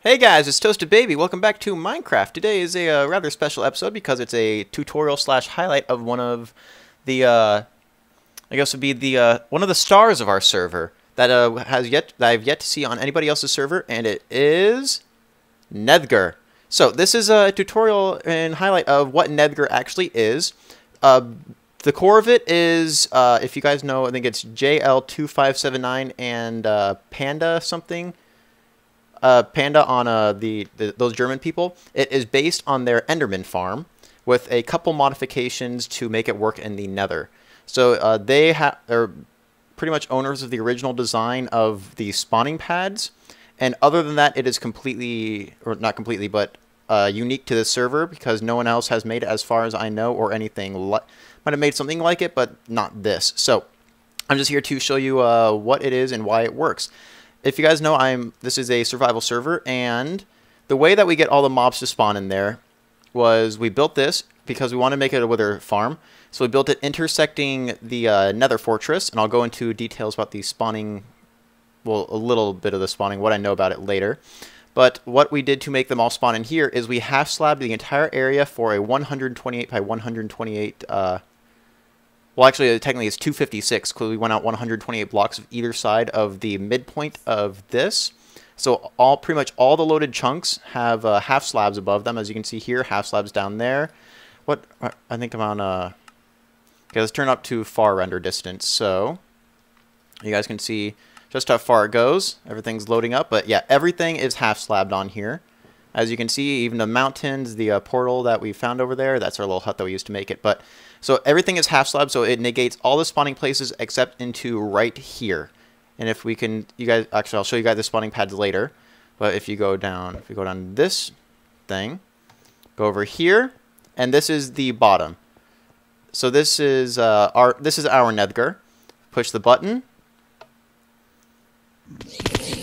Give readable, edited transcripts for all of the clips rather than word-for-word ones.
Hey guys, it's Toasted Baby. Welcome back to Minecraft. Today is a rather special episode because it's a tutorial slash highlight of one of the I guess would be the one of the stars of our server that I've yet to see on anybody else's server, and it is Nethgar. So this is a tutorial and highlight of what Nethgar actually is. The core of it is, if you guys know, I think it's JL2579 and Panda something. Panda on those German people. It is based on their Enderman farm with a couple modifications to make it work in the Nether. So they are pretty much owners of the original design of the spawning pads, and other than that, it is completely, or not completely, but unique to the server because no one else has made it as far as I know, or anything might have made something like it, but not this. So I'm just here to show you what it is and why it works. If you guys know, this is a survival server, and the way that we get all the mobs to spawn in there was we built this because we want to make it a wither farm. So we built it intersecting the Nether fortress, and I'll go into details about the spawning, well, a little bit of the spawning, what I know about it later. But what we did to make them all spawn in here is we half-slabbed the entire area for a 128 by 128 well, actually, technically it's 256 because we went out 128 blocks of either side of the midpoint of this. So pretty much all the loaded chunks have half slabs above them, as you can see here. Half slabs down there. What I think I'm on. Okay, let's turn up to far render distance, so you guys can see just how far it goes. Everything's loading up, but yeah, everything is half slabbed on here. As you can see, even the mountains, the portal that we found over there, that's our little hut that we used to make it. But so everything is half slab, so it negates all the spawning places except into right here. And if we can, you guys, actually, I'll show you guys the spawning pads later. But if you go down, this thing, go over here, and this is the bottom. So this is our Nedgar. Push the button,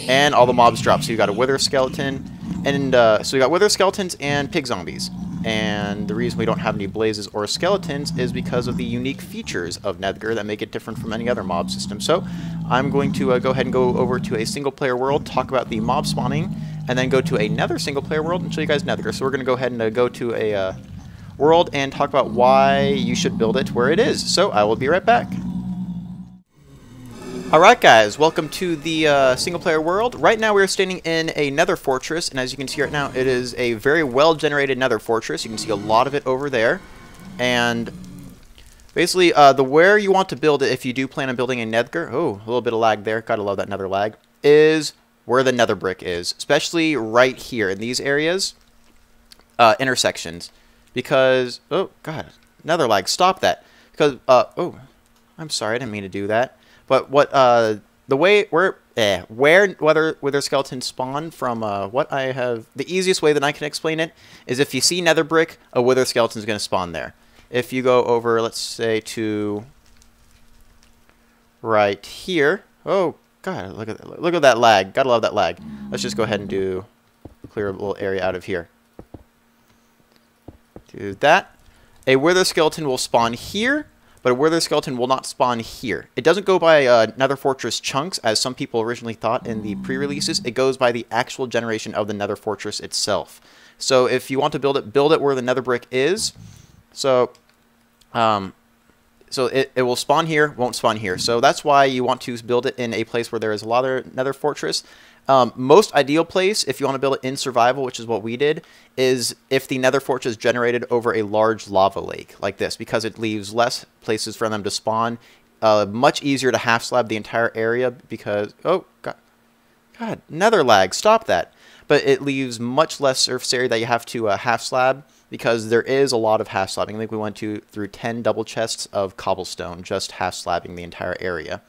and all the mobs drop. So you got a wither skeleton. And so we got wither skeletons and pig zombies. And the reason we don't have any blazes or skeletons is because of the unique features of Nedgar that make it different from any other mob system. So I'm going to go ahead and go over to a single player world, talk about the mob spawning, and then go to another single player world and show you guys Nedgar. So we're going to go ahead and go to a world and talk about why you should build it where it is. So I will be right back. Alright guys, welcome to the single player world. Right now we are standing in a nether fortress, and as you can see right now, it is a very well generated nether fortress. You can see a lot of it over there. And basically, where you want to build it, if you do plan on building a Nedgar, oh, a little bit of lag there, gotta love that nether lag, is where the nether brick is. Especially right here in these areas, intersections. Because, oh god, nether lag, stop that. Because, oh, I'm sorry, I didn't mean to do that. But what where wither skeletons spawn from what I have, the easiest way that I can explain it is if you see nether brick, a wither skeleton is going to spawn there. If you go over, let's say, to right here, oh god, look at that lag. Gotta love that lag. Let's just go ahead and clear a little area out of here. Do that. A wither skeleton will spawn here, but a wither skeleton will not spawn here. It doesn't go by Nether Fortress chunks, as some people originally thought in the pre-releases. It goes by the actual generation of the Nether Fortress itself. So if you want to build it where the nether brick is. So, it will spawn here, won't spawn here. So that's why you want to build it in a place where there is a lot of Nether Fortress. Most ideal place, if you want to build it in survival, which is what we did, is if the nether fortress generated over a large lava lake like this, because it leaves less places for them to spawn. Much easier to half slab the entire area because, oh god, nether lag, stop that. But it leaves much less surface area that you have to half slab, because there is a lot of half slabbing. I think we went through 10 double chests of cobblestone just half slabbing the entire area.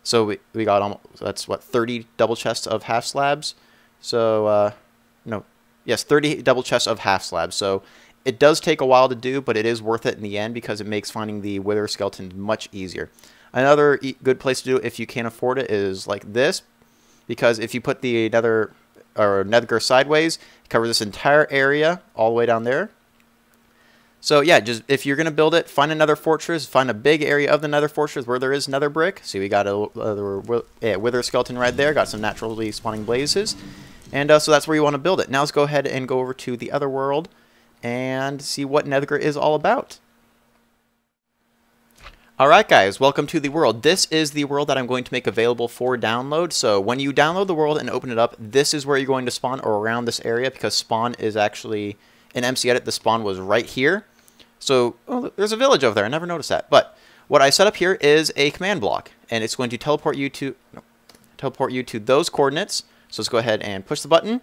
So we got almost, that's what, 30 double chests of half slabs. So, no, yes, 30 double chests of half slabs. So it does take a while to do, but it is worth it in the end because it makes finding the wither skeletons much easier. Another good place to do it if you can't afford it is like this, because if you put the nether or Nedgar sideways, it covers this entire area all the way down there. So yeah, just if you're going to build it, find another fortress, find a big area of the nether fortress where there is nether brick. See, we got a wither skeleton right there, got some naturally spawning blazes. And so that's where you want to build it. Now let's go ahead and go over to the other world and see what Nethgar is all about. Alright guys, welcome to the world. This is the world that I'm going to make available for download. So when you download the world and open it up, this is where you're going to spawn, or around this area, because spawn is actually, in MC Edit, the spawn was right here. So, oh, there's a village over there, I never noticed that. But what I set up here is a command block, and it's going to teleport you to those coordinates. So let's go ahead and push the button.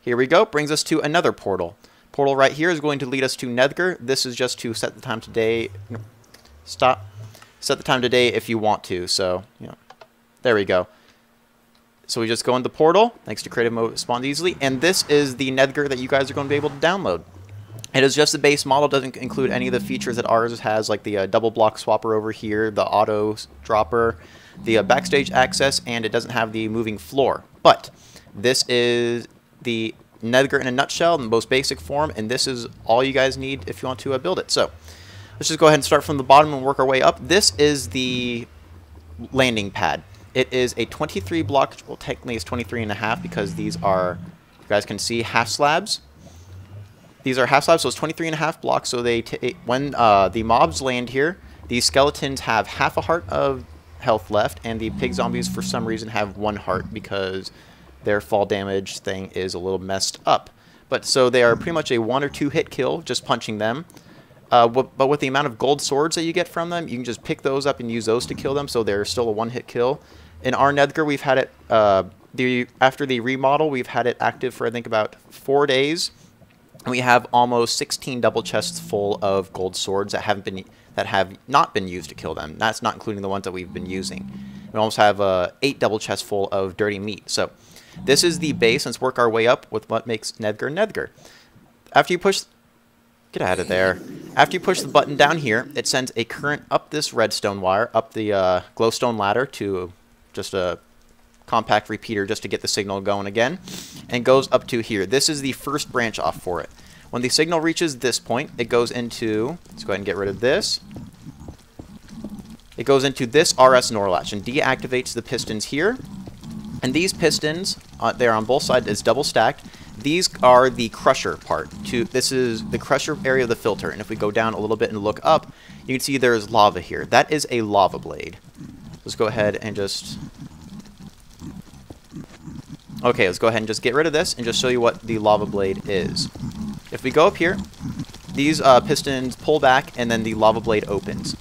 Here we go, brings us to another portal. Portal right here is going to lead us to Nethgar. This is just to set the time today. Stop. Set the time today if you want to. So, there we go. So we just go in the portal. Thanks to creative mode, it spawns easily. And this is the Nedgar that you guys are going to be able to download. It is just the base model. Doesn't include any of the features that ours has, like the double block swapper over here, the auto dropper, the backstage access, and it doesn't have the moving floor. But this is the Nedgar in a nutshell, in the most basic form, and this is all you guys need if you want to build it. So let's just go ahead and start from the bottom and work our way up. This is the landing pad. It is a 23 block, well technically it's 23 and a half because these are, you guys can see, half slabs. These are half slabs, so it's 23 and a half blocks. So when the mobs land here, these skeletons have half a heart of health left, and the pig zombies for some reason have 1 heart because their fall damage thing is a little messed up. But so they are pretty much a 1 or 2 hit kill just punching them. But with the amount of gold swords that you get from them, you can just pick those up and use those to kill them, so they're still a 1-hit kill. In our Nedgar, we've had it, after the remodel, we've had it active for I think about 4 days. And we have almost 16 double chests full of gold swords that have not been used to kill them. That's not including the ones that we've been using. We almost have 8 double chests full of dirty meat. So this is the base. Let's work our way up with what makes Nedgar Nedgar. After you push... Get out of there. After you push the button down here, it sends a current up this redstone wire, up the glowstone ladder to just a compact repeater just to get the signal going again, and goes up to here. This is the first branch off for it. When the signal reaches this point, it goes into, let's go ahead and get rid of this. It goes into this RS NOR latch and deactivates the pistons here. And these pistons, they're on both sides, is double stacked. These are the crusher part. This is the crusher area of the filter. And if we go down a little bit and look up, you can see there's lava here. That is a lava blade. Let's go ahead and just... Okay, let's go ahead and just get rid of this and just show you what the lava blade is. If we go up here, these pistons pull back and then the lava blade opens.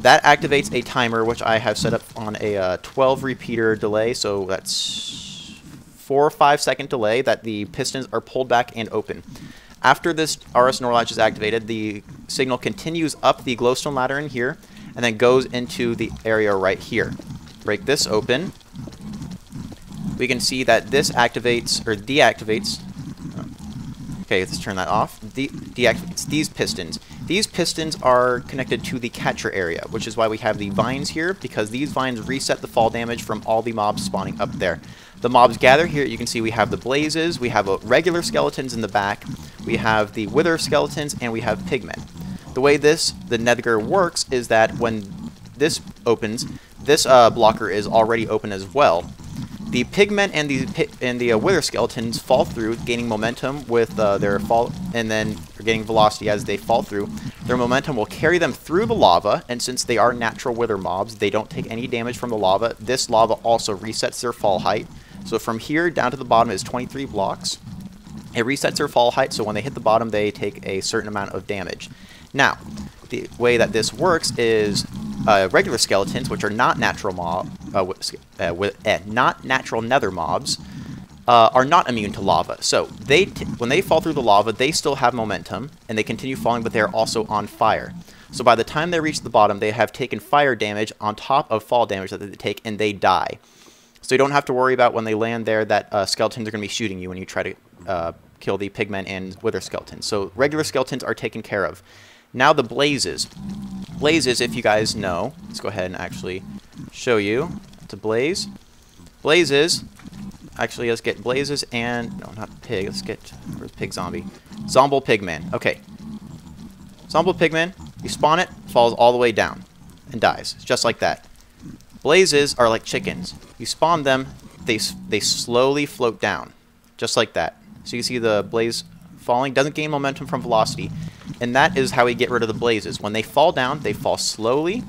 That activates a timer, which I have set up on a 12 repeater delay, so that's 4 or 5 second delay that the pistons are pulled back and open. After this RS NOR latch is activated, the signal continues up the glowstone ladder in here and then goes into the area right here. Break this open. We can see that this activates or deactivates. Okay, let's turn that off. Deactivates these pistons. These pistons are connected to the catcher area, which is why we have the vines here, because these vines reset the fall damage from all the mobs spawning up there. The mobs gather here. You can see we have the blazes, we have regular skeletons in the back, we have the wither skeletons, and we have pigmen. The way the Nedgar works is that when this opens, this blocker is already open as well. The pigmen and the wither skeletons fall through, gaining momentum with their fall, and then gaining velocity as they fall through. Their momentum will carry them through the lava, and since they are natural wither mobs, they don't take any damage from the lava. This lava also resets their fall height. So from here down to the bottom is 23 blocks. It resets their fall height, so when they hit the bottom, they take a certain amount of damage. Now, the way that this works is regular skeletons, which are not natural not natural nether mobs, are not immune to lava. So when they fall through the lava, they still have momentum, and they continue falling, but they're also on fire. So by the time they reach the bottom, they have taken fire damage on top of fall damage that they take, and they die. So you don't have to worry about when they land there that skeletons are going to be shooting you when you try to kill the pigmen and wither skeletons. So regular skeletons are taken care of. Now the blazes. Blazes, if you guys know, let's go ahead and actually show you. It's a blaze. Blazes, actually let's get blazes and, no, not pig, let's get, where's pig zombie? Zomble pigman, okay. Zomble pigman, you spawn it, falls all the way down and dies, just like that. Blazes are like chickens. You spawn them, they slowly float down. just like that. So you see the blaze falling, doesn't gain momentum from velocity, and that is how we get rid of the blazes. When they fall down, they fall slowly.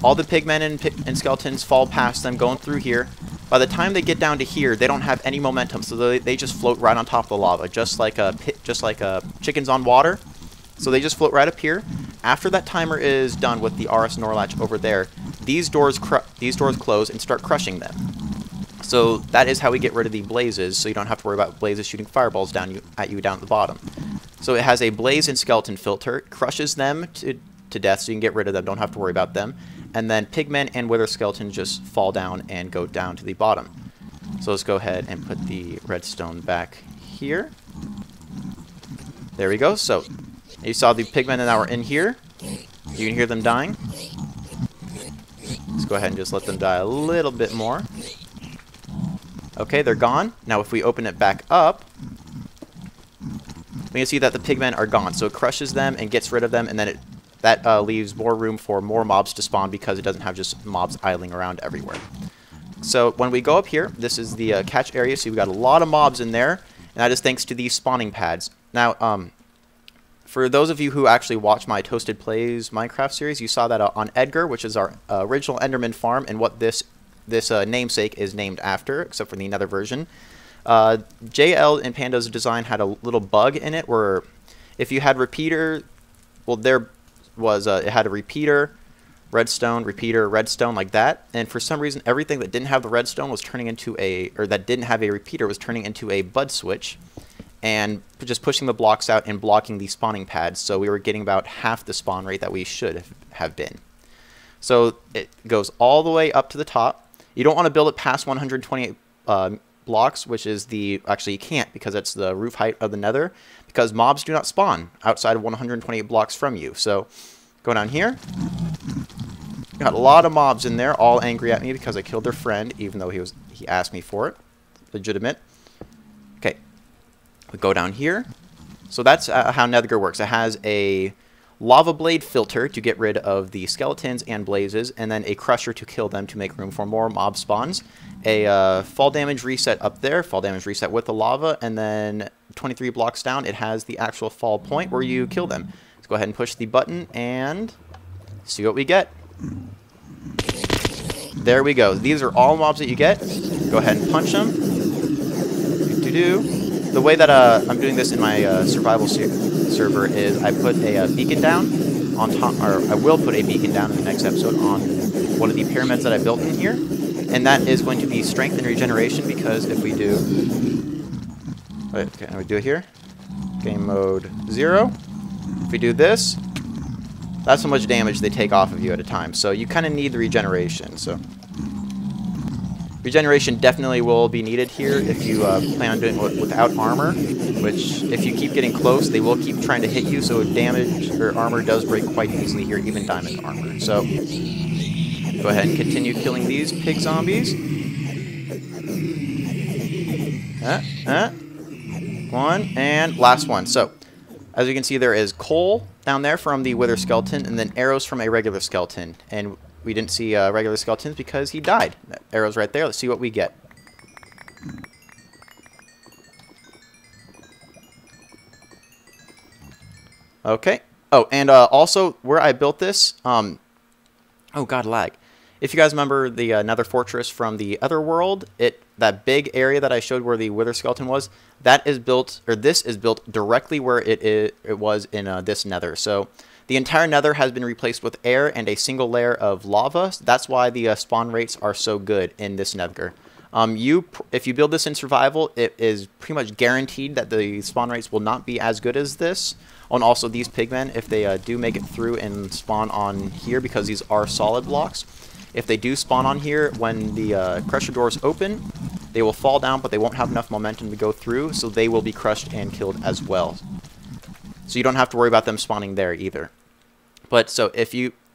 All the pigmen and skeletons fall past them, going through here. By the time they get down to here, they don't have any momentum, so they just float right on top of the lava, just like chickens on water. So they just float right up here. After that timer is done with the RS Norlatch over there, these doors close and start crushing them. So that is how we get rid of the blazes, so you don't have to worry about blazes shooting fireballs at you down at the bottom. So it has a blaze and skeleton filter, crushes them to death, so you can get rid of them, don't have to worry about them. And then pigmen and wither skeletons just fall down and go down to the bottom. So let's go ahead and put the redstone back here. There we go. So you saw the pigmen that were in here. You can hear them dying. Let's go ahead and just let them die a little bit more. Okay, they're gone. Now if we open it back up, we can see that the pigmen are gone. So it crushes them and gets rid of them, and then that leaves more room for more mobs to spawn because it doesn't have just mobs idling around everywhere. So when we go up here, this is the catch area. So we've got a lot of mobs in there, and that is thanks to these spawning pads. Now, for those of you who actually watch my Toasted Plays Minecraft series, you saw that on Edgar, which is our original Enderman farm, and what this namesake is named after, except for the Nether version. JL and Panda's design had a little bug in it where if you had repeater, well, it had a repeater, redstone, repeater, redstone, like that. And for some reason, everything that didn't have the redstone was turning into that didn't have a repeater was turning into a bud switch, and just pushing the blocks out and blocking the spawning pads. So we were getting about half the spawn rate that we should have been. So it goes all the way up to the top. You don't want to build it past 128 blocks, which is actually you can't, because that's the roof height of the Nether, because mobs do not spawn outside of 128 blocks from you. So go down here. Got a lot of mobs in there, all angry at me because I killed their friend, even though he asked me for it. Legitimate. Okay, we go down here. So that's how Nethgar works. It has a lava blade filter to get rid of the skeletons and blazes, and then a crusher to kill them to make room for more mob spawns. A fall damage reset up there, fall damage reset with the lava, and then 23 blocks down it has the actual fall point where you kill them. Let's go ahead and push the button and see what we get. There we go. These are all mobs that you get. Go ahead and punch them. The way that I'm doing this in my survival server is I put a beacon down on top, or I will put a beacon down in the next episode on one of the pyramids that I built in here, and that is going to be strength and regeneration, because if we do, okay, we do it here, game mode 0. If we do this, that's how much damage they take off of you at a time. So you kind of need the regeneration. So regeneration definitely will be needed here if you plan on doing it without armor, which if you keep getting close, they will keep trying to hit you, so damage or armor does break quite easily here, even diamond armor. So go ahead and continue killing these pig zombies. One, and last one. So as you can see, there is coal down there from the wither skeleton, and then arrows from a regular skeleton. And we didn't see regular skeletons because he died. That arrow's right there. Let's see what we get. Okay. Oh, and also where I built this, oh god, lag. If you guys remember the Nether fortress from the other world, that big area that I showed where the wither skeleton was, that is built, or this is built directly where it was in this Nether. So the entire Nether has been replaced with air and a single layer of lava. That's why the spawn rates are so good in this Nether. If you build this in survival, it is pretty much guaranteed that the spawn rates will not be as good as this. And also these pigmen, if they do make it through and spawn on here, because these are solid blocks, if they do spawn on here, when the crusher doors open, they will fall down, but they won't have enough momentum to go through, so they will be crushed and killed as well. So you don't have to worry about them spawning there either. But so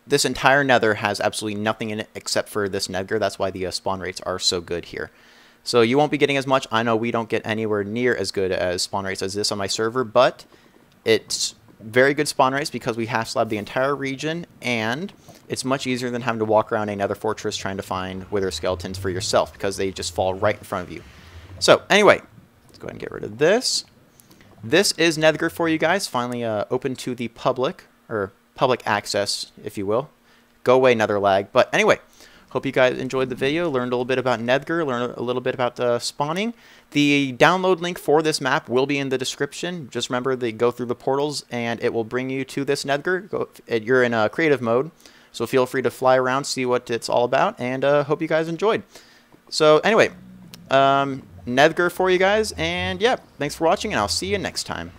this entire Nether has absolutely nothing in it except for this Nedgar. That's why the spawn rates are so good here. So you won't be getting as much. I know we don't get anywhere near as good as spawn rates as this on my server, but it's very good spawn rates because we half slab the entire region, and it's much easier than having to walk around a Nether fortress trying to find wither skeletons for yourself, because they just fall right in front of you. So anyway, let's go ahead and get rid of this. This is Nethgar for you guys, finally open to the public, or public access, if you will. Go away, Nether lag. But anyway, hope you guys enjoyed the video, learned a little bit about Nedgar, learned a little bit about spawning. The download link for this map will be in the description. Just remember to go through the portals, and it will bring you to this Nedgar. You're in creative mode, so feel free to fly around, see what it's all about, and hope you guys enjoyed. So anyway, Nedgar for you guys, and yeah, thanks for watching, and I'll see you next time.